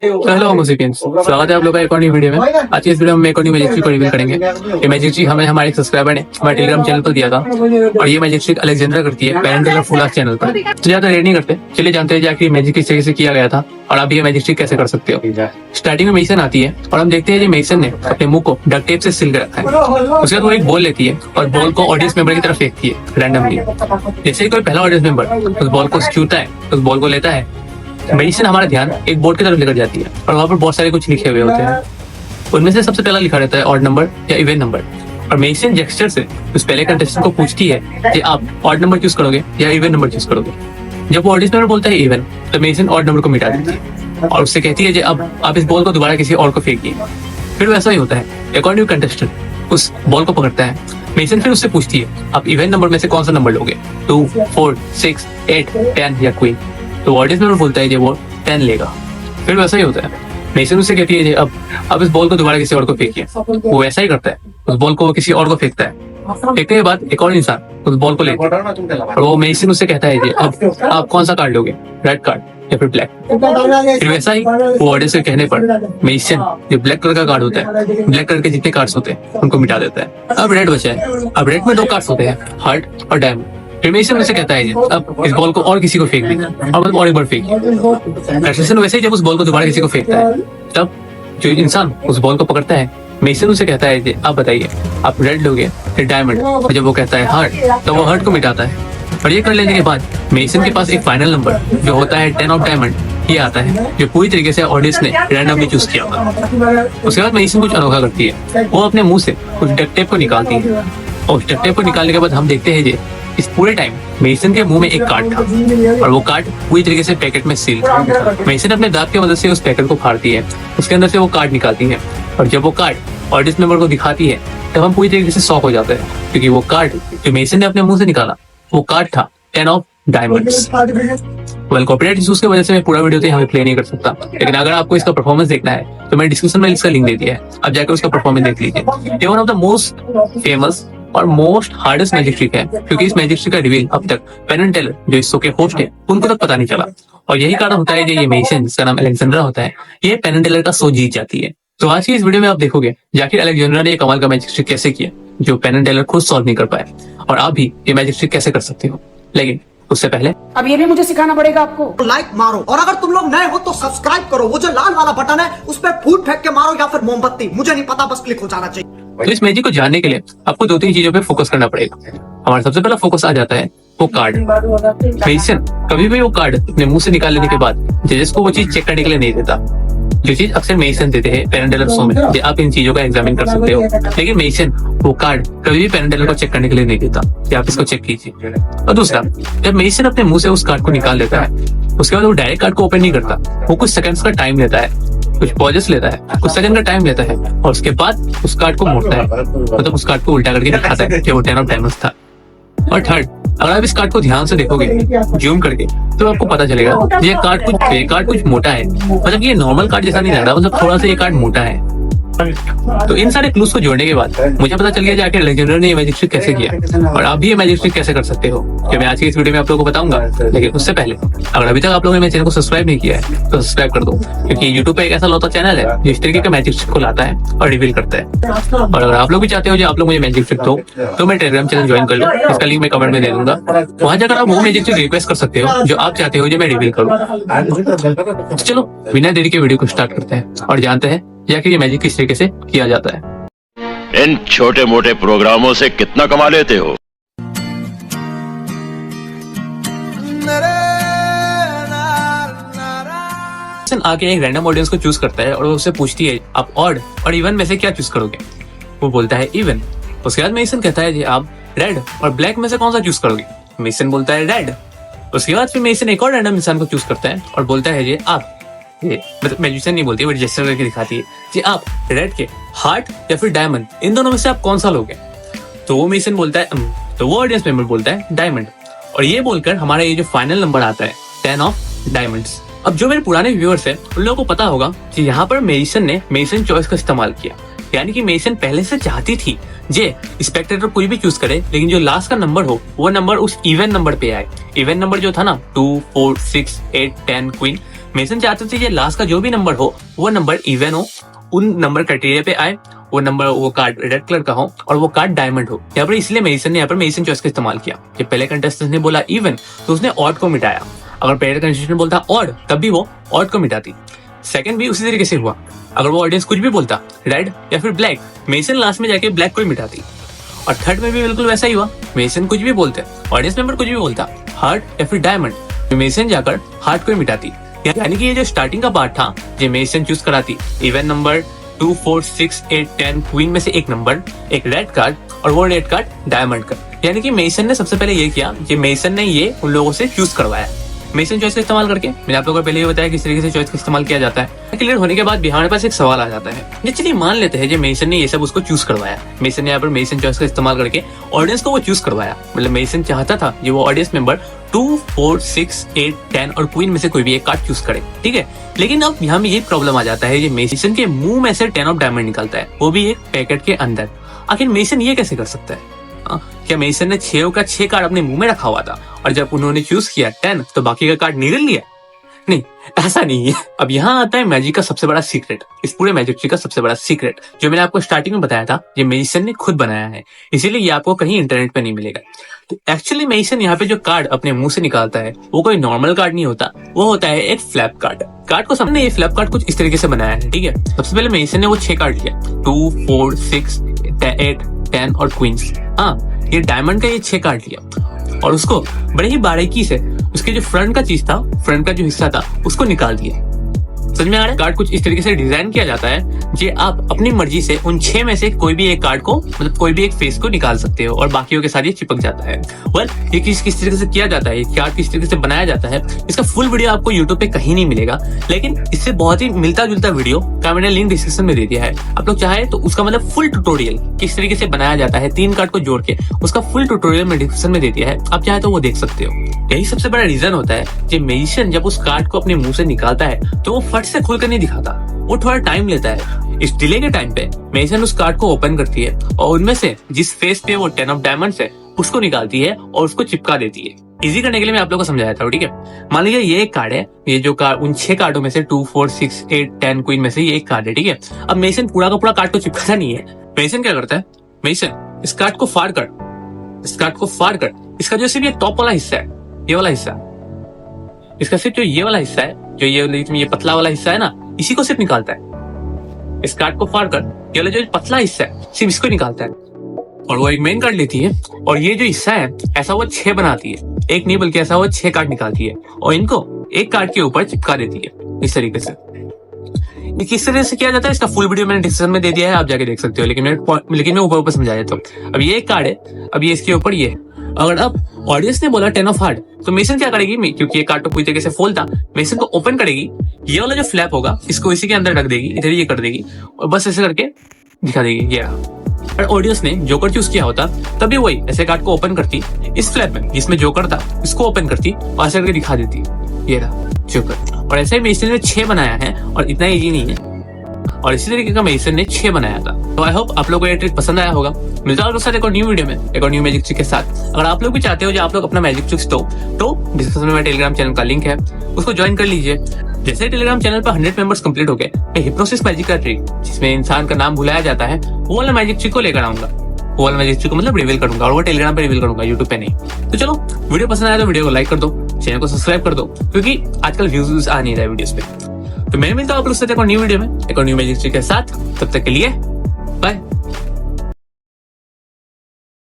Hello मुझिकियंस, स्वागत है आप लोग का एक और नई वीडियो में। आज की इस वीडियो में एक और नई मैजिक ट्रिक को रिवील करेंगे। ये मैजिक ट्रिक हमें हमारे एक सब्सक्राइबर ने हमारे टेलीग्राम चैनल पर दिया था और ये मैजिक ट्रिक अलेक्जेंड्रा करती है पेरेंटल फुल चैनल पर। तो ज्यादा देर नहीं करते, चलिए जानते हैं कि मैजिक किस तरीके से किया गया था और आप ये मैजिक ट्रिक कैसे कर सकते हो। स्टार्टिंग में मेसन आती है और हम देखते हैं कि मेसन ने अपने मुंह को डक्ट टेप से सील कर रखा है। उसके बाद वो एक बॉल लेती है और बॉल को ऑडियंस मेंबर की तरफ फेंकती है रैंडमली। जैसे ही कोई पहला ऑडियंस मेंबर उस बॉल को छूता है, उस बॉल को लेता है, मेडिसिन हमारा ध्यान एक बोर्ड की तरफ लेकर जाती है और वहाँ पर बहुत सारे कुछ लिखे हुए होते हैं। उनमें से सबसे पहला लिखा रहता है ऑड नंबर या इवन नंबर और मेडिसिन जेस्चर से उस पहले कंटेस्टेंट को पूछती है कि आप ऑड नंबर चूज करोगे या इवन नंबर चूज करोगे। जब वो ऑडियंस मेंबर बोलता है इवन, तो मेडिसिन ऑड नंबर को मिटा देती है और उससे कहती है कि अब आप इस बॉल को दोबारा किसी और को फेंकिए। फिर वैसा ही होता है, एक और न्यू कंटेस्टेंट उस बॉल को पकड़ता है। मेडिसिन फिर उससे पूछती है आप इवन नंबर में से कौन सा नंबर लोगे, 2, 4, 6, 8, 10 या क्वीन। तो ऑडियंस मेंबर बोलता है कि वो 10 लेगा। फिर वैसा ही होता है, मेसन उससे कहती है अब इस बॉल को दोबारा किसी और को फेंकिए। वो वैसा ही करता है, उस बॉल को किसी और को फेंकता है। फेंकने के बाद एक और इंसान उस बॉल को लेता है और वो मेसन उससे कहता है कि अब आप कौन सा कार्ड लोगे, रेड कार्ड या फिर ब्लैक। फिर वैसा ही वो ऑडियंस के कहने पर मेसन जो ब्लैक कलर का कार्ड होता है, ब्लैक कलर के जितने कार्ड्स होते हैं उनको मिटा देता है। अब रेड बचा है। अब रेड में 2 कार्ड्स होते हैं, हार्ट और डायमंड। फिर मेसन उसे कहता है अब इस बॉल को और किसी को फेंक दी और एक बार फेंकी। वैसे ही जब उस बॉल को दोबारा किसी को फेंकता है, तब जो इंसान उस बॉल को पकड़ता है, मेसन उसे कहता है कि आप बताइए आप रेड लोगे फिर डायमंड। और जब वो कहता है हार्ट, तो वो हार्ट को मिटाता है। और ये कर लेने के बाद मेसन के पास एक फाइनल नंबर जो होता है 10 ऑफ डायमंड ये आता है, जो पूरी तरीके से ऑडियंस ने रैंडमली चूज किया होगा। उसके बाद मेसन कुछ अनोखा करती है, वो अपने मुंह से कुछ डक्ट टेप को निकालती है और उस डक्ट टेप को निकालने के बाद हम देखते हैं इस पूरे टाइम मेसन के मुंह में एक कार्ड था और वो कार्ड पूरी तरीके से पैकेट में सील था। मेसन अपने दांत की मदद से उस पैकेट को फाड़ती है, उसके अंदर से वो कार्ड निकालती है और जब वो कार्ड ऑडियंस मेंबर को दिखाती है तब हम पूरी तरीके से शॉक हो जाते हैं, क्योंकि वो कार्ड जो मेसन ने अपने मुंह से निकाला वो कार्ड था 10 of diamonds. Well, copyright issues की वजह से मैं पूरा वीडियो तो यहाँ प्ले नहीं कर सकता, लेकिन अगर आपको इसका परफॉर्मेंस देखना है तो मैंने डिस्क्रिप्शन में इसका लिंक दे दिया है, आप जाकर उसका परफॉर्मेंस देख लीजिए। ये one of the most famous और मोस्ट हार्डेस्ट मैजिक ट्रिक है, क्योंकि इस मैजिक ट्रिक का रिवील अब तक पेन एंड टेलर जो इस शो के होस्ट है उनको तक पता नहीं चला। और यही कारण होता है कि ये मेसन जिसका नाम अलेक्जेंड्रा होता है, ये पेन एंड टेलर का शो जीत जाती है। तो आज की इस वीडियो में आप देखोगे जाकिर अलेक्जेंड्रा ने ये कमाल का मैजिक ट्रिक कैसे किया जो पेन एंड टेलर खुद सॉल्व नहीं कर पाए, और आप भी ये मैजिक ट्रिक कैसे कर सकते हो। लेकिन उससे पहले अब ये भी मुझे सिखाना पड़ेगा आपको। लाइक मारो और अगर तुम लोग नए हो तो सब्सक्राइब करो। वो जो लाल वाला बटन है उस पर फूट फेंक के मारो या फिर मोमबत्ती, मुझे नहीं पता, बस क्लिक हो जाना चाहिए। तो इस मैजिक को जानने के लिए आपको 2-3 चीजों पे फोकस करना पड़ेगा। हमारा सबसे पहला फोकस आ जाता है वो कार्ड। मेसन कभी भी वो कार्ड अपने मुंह से निकाल लेने के बाद जजेस को वो चीज चेक करने के लिए नहीं देता, जो चीज अक्सर मेसन देते हैं पेन एंड टेलर शो में कि आप इन चीजों का एग्जामिन कर सकते हो। लेकिन मेसन वो कार्ड कभी भी पेन एंड टेलर को चेक करने के लिए नहीं देता कि आप इसको चेक कीजिए। और दूसरा, जब मेसन अपने मुंह से उस कार्ड को निकाल लेता है उसके बाद वो डायरेक्ट कार्ड को ओपन नहीं करता, वो कुछ सेकंड्स का टाइम लेता है, कुछ पॉजेस लेता है, कुछ सेकंड का टाइम लेता है और उसके बाद उस कार्ड को मोड़ता है, मतलब उस कार्ड को उल्टा करके दिखाता है कि वो 10 ऑफ डायमंड्स था। और थर्ड, अगर आप इस कार्ड को ध्यान से देखोगे जूम करके तो आपको पता चलेगा ये कार्ड कुछ मोटा है, मतलब ये नॉर्मल कार्ड जैसा नहीं लग रहा, मतलब थोड़ा सा ये कार्ड मोटा है। तो इन सारे क्लूज को जोड़ने के बाद मुझे पता चल गया जाके अलेक्जेंड्रा ने ये मैजिक ट्रिक कैसे किया और आप भी ये मैजिक ट्रिक कैसे कर सकते हो, जो मैं आज की इस वीडियो में आप लोगों को बताऊंगा। लेकिन उससे पहले अगर अभी तक आप लोगों ने मेरे चैनल को सब्सक्राइब नहीं किया है तो सब्सक्राइब कर दो, क्योंकि YouTube पे एक ऐसा लौता चैनल है जो इस तरीके का मैजिक ट्रिक को लाता है और रिवील करता है। और अगर आप लोग भी चाहते हो जो आप लोग मुझे मैजिक ट्रिक दो तो मैं टेलीग्राम चैनल ज्वाइन कर लो, इसका लिंक मैं कमेंट में दे दूंगा। वहां जाकर आप वो मैजिक ट्रिक रिक्वेस्ट कर सकते हो जो आप चाहते हो जो मैं रिवील करूँ। चलो बिना देरी के वीडियो को स्टार्ट करते हैं और जानते हैं जाकिर ये मैजिक किस तरीके से किया जाता है। इन छोटे मोटे प्रोग्रामों से कितना कमा लेते हो? आके एक रैंडम ऑडियंस को चूज करता है और वो उससे पूछती है आप ऑड और इवन में से क्या चूज करोगे। वो बोलता है इवन। उसके बाद मेसन कहता है आप रेड और ब्लैक में से कौन सा चूज करोगे। मेसन बोलता है रेड। उसके बाद फिर मेसन एक और रैंडम इंसान को चूज करता है और बोलता है आप मतलब मैजिशियन नहीं बोलती, वो जेस्चर करके दिखाती है कि आप रेड के हार्ट या फिर डायमंड इन दोनों में से आप कौन सा लोगे। तो वो मेसन बोलता है तो वो ऑडियंस मेंबर बोलता है डायमंड। और ये बोलकर हमारा ये जो फाइनल नंबर आता है 10 ऑफ डायमंड्स। अब जो मेरे पुराने व्यूअर्स है उन लोगों को पता होगा कि यहाँ पर मेसन ने मेसन चॉइस का इस्तेमाल किया, यानी कि मेसन पहले से चाहती थी जे स्पेक्टेटर कोई भी चूज करे, लेकिन जो लास्ट का नंबर हो वो नंबर उस इवन नंबर पे आए। इवन नंबर जो था ना 2, 4, 6, 8, 10 क्वीन, मेसन चाहते थे ये लास्ट का जो भी नंबर हो वो नंबर इवन हो, उन नंबर क्राइटेरिया पे आए, वो नंबर वो कार्ड रेड कलर का हो और वो कार्ड डायमंड हो। यहाँ पर इसलिए मेसन ने यहाँ पर मेसन चॉइस का इस्तेमाल किया। जब पहले कंटेस्टेंट ने बोला इवन तो उसने ऑड को मिटाया। अगर पहले कंटेस्टेंट बोलता ऑड तब भी वो ऑड को मिटाती। सेकंड भी उसी तरीके से हुआ। अगर वो ऑडियंस कुछ भी बोलता रेड या फिर ब्लैक, मेसन लास्ट में जाके ब्लैक को ही मिटाती। और थर्ड में भी बिल्कुल वैसा ही हुआ। मेसन कुछ भी बोलते, ऑडियंस मेंबर कुछ भी बोलता, हार्ट या फिर डायमंड, मेसन जाकर हार्ट को ही मिटाती। यानी कि ये जो स्टार्टिंग का पार्ट था जो मेसन चूज कराती, इवन नंबर 2, 4, 6, 8, 10 क्वीन में से एक नंबर, एक रेड कार्ड और वो रेड कार्ड डायमंड का। यानी कि मेसन ने सबसे पहले ये किया कि मेसन ने ये उन लोगों से चूज करवाया मेसन चॉइस का इस्तेमाल करके। मैंने आप लोगों को पहले ही बताया किस तरीके से चॉइस का इस्तेमाल किया जाता है। क्लियर होने के बाद भी हमारे पास एक सवाल आ जाता है। चलिए मान लेते हैं जो मेसन ने ये सब उसको चूज करवाया, मेसन ने यहाँ पर मेसन चॉइस का इस्तेमाल करके ऑडियंस को वो चूज करवाया। मतलब मेसन चाहता था ये वो ऑडियंस मेंबर 2, 4, 6, 8, 10 और क्वीन में से कोई भी एक कार्ड चूज करे, ठीक है। लेकिन अब यहाँ में ये प्रॉब्लम आ जाता है, ये मेसन के मुंह में से 10 ऑफ डायमंड निकलता है, वो भी एक पैकेट के अंदर। आखिर मेसन ये कैसे कर सकता है? क्या मेसन ने 6 का 6 कार्ड अपने मुंह में रखा हुआ था और जब उन्होंने चूज किया 10 तो बाकी का कार्ड निगल लिया? नहीं, ऐसा नहीं है। अब यहाँ आता है मैजिक का सबसे बड़ा सीक्रेट, इस पूरे मैजिक ट्रिक का सबसे बड़ा सीक्रेट जो मैंने आपको स्टार्टिंग में बताया था। ये मेसन ने खुद बनाया है, इसीलिए ये आपको कहीं इंटरनेट पे नहीं मिलेगा। तो एक्चुअली मेसन यहाँ पे जो कार्ड अपने मुंह से निकालता है वो कोई नॉर्मल कार्ड नहीं होता, वो होता है एक फ्लैप कार्ड। कार्ड को समझने, ये फ्लैप कार्ड कुछ इस तरीके से बनाया है, ठीक है। सबसे पहले मेसन ने वो 6 कार्ड लिया, 2, 4, 6, 8, 10 और क्वींस। हाँ, ये डायमंड का ये 6 कार्ड लिया और उसको बड़े ही बारीकी से उसके जो फ्रंट का चीज था, फ्रंट का जो हिस्सा था उसको निकाल दिया। समझ में आ रहा है? कार्ड कुछ इस तरीके से डिजाइन किया जाता है जे आप अपनी मर्जी से उन 6 में से कोई भी एक कार्ड को, मतलब कोई भी एक फेस को निकाल सकते हो और बाकियों के साथ ये चिपक जाता है। ये किस तरीके से किया जाता है, ये कार्ड किस तरीके से बनाया जाता है, इसका फुल वीडियो आपको यूट्यूब पे कहीं नहीं मिलेगा, लेकिन इससे बहुत ही मिलता जुलता वीडियो का मैंने लिंक डिस्क्रिप्शन में दे दिया है। आप लोग चाहे तो उसका मतलब फुल ट्यूटोरियल किस तरीके से बनाया जाता है 3 कार्ड को जोड़ के, उसका फुल ट्यूटोरियल में डिस्क्रिप्शन में दे दिया है, आप चाहे तो वो देख सकते हो। यही सबसे बड़ा रीजन होता है कि मेसन जब उस कार्ड को अपने मुंह से निकालता है तो वो फट से खुलकर नहीं दिखाता, वो थोड़ा टाइम लेता है। इस डिले के टाइम पे मेसन उस कार्ड को ओपन करती है और उनमें से जिस फेस पे वो 10 ऑफ डायमंड्स है उसको निकालती है और उसको चिपका देती है। इजी करने के लिए मैं आप लोगों को समझाया था, ठीक है। मान लीजिए ये एक कार्ड है, ये जो कार्ड उन 6 कार्डों में से 2, 4, 6, 8, 10 क्वीन में से ये एक कार्ड है, ठीक है। अब मेसन पूरा का पूरा कार्ड को चिपकाता नहीं है। मेसन क्या करता है, मेसन इस कार्ड को फाड़ कर, इस कार्ड को फाड़ कर इसका जो सिर्फ ये टॉप वाला हिस्सा है, ये वाला हिस्सा, इसका सिर्फ जो ये वाला हिस्सा है, जो ये पतला वाला हिस्सा है ना, इसी को सिर्फ निकालता है। इस कार्ड को फाड़ कर ये वाला जो पतला हिस्सा है सिर्फ इसको निकालता है और वो एक मेन कार्ड लेती है और ये जो हिस्सा है ऐसा वो 6 बनाती है, एक नहीं बल्कि ऐसा वो 6 कार्ड निकालती है और इनको एक कार्ड के ऊपर चिपका देती है इस तरीके से। ये किस तरह से किया जाता है इसका फुल वीडियो मैंने डिस्क्रिप्शन में दे दिया है, आप जाके देख सकते हो, लेकिन मैं ऊपर समझा देता हूँ। अब ये एक कार्ड है, अब ये इसके ऊपर ये, अगर अब ऑडियंस ने बोला 10 ऑफ हार्ट तो मेसन क्या करेगी, क्योंकि ये कार्ड तो पूरी तरीके से फुल था, मेसन को ओपन करेगी, ये वाला जो फ्लैप होगा इसको इसी के अंदर रख देगी, इधर ये कर देगी और बस ऐसे करके दिखा देगी। ये और ऑडियंस ने जोकर चूज किया होता तभी वही ऐसे कार्ड को ओपन करती, इस फ्लैप में जिसमें जोकर था इसको ओपन करती और ऐसे करके दिखा देती, ये रहा जोकर। और ऐसे ही मेसन ने 6 बनाया है और इतना इजी नहीं है, और इसी तरीके का मेसन ने 6 बनाया था। तो आई होप आप लोगों को ये ट्रिक पसंद आया होगा। मिलता है दोस्तों एक और न्यू वीडियो में, एक और न्यू मैजिक ट्रिक के साथ। अगर आप लोग भी चाहते हो जो आप लोग अपना मैजिक ट्रिक्स तो डिस्क्रिप्शन में टेलीग्राम चैनल का लिंक है, उसको ज्वाइन कर लीजिए। जैसे टेलीग्राम चैनल पर 100 मेंबर्स कंप्लीट हो गए, मैं हिप्नोसिस मैजिक का ट्रिक जिसमें इंसान का नाम भुलाया जाता है वो वाला मैजिक ट्रिक को लेकर आऊंगा। वो वाला मैजिक ट्रिक को मतलब रिवील करूंगा और वो टेलीग्राम पे रिवील करूंगा, यूट्यूब पे नहीं। तो चलो वीडियो पसंद आया तो वीडियो को लाइक कर दो, चैनल को सब्सक्राइब कर दो, क्योंकि आजकल व्यूज आ नहीं रहा है वीडियोस पे। तो मैं मिलता हूँ आप लोग से एक और न्यू वीडियो में, एक और न्यू मैजिक ट्रिक के साथ। तब तक के लिए बाय।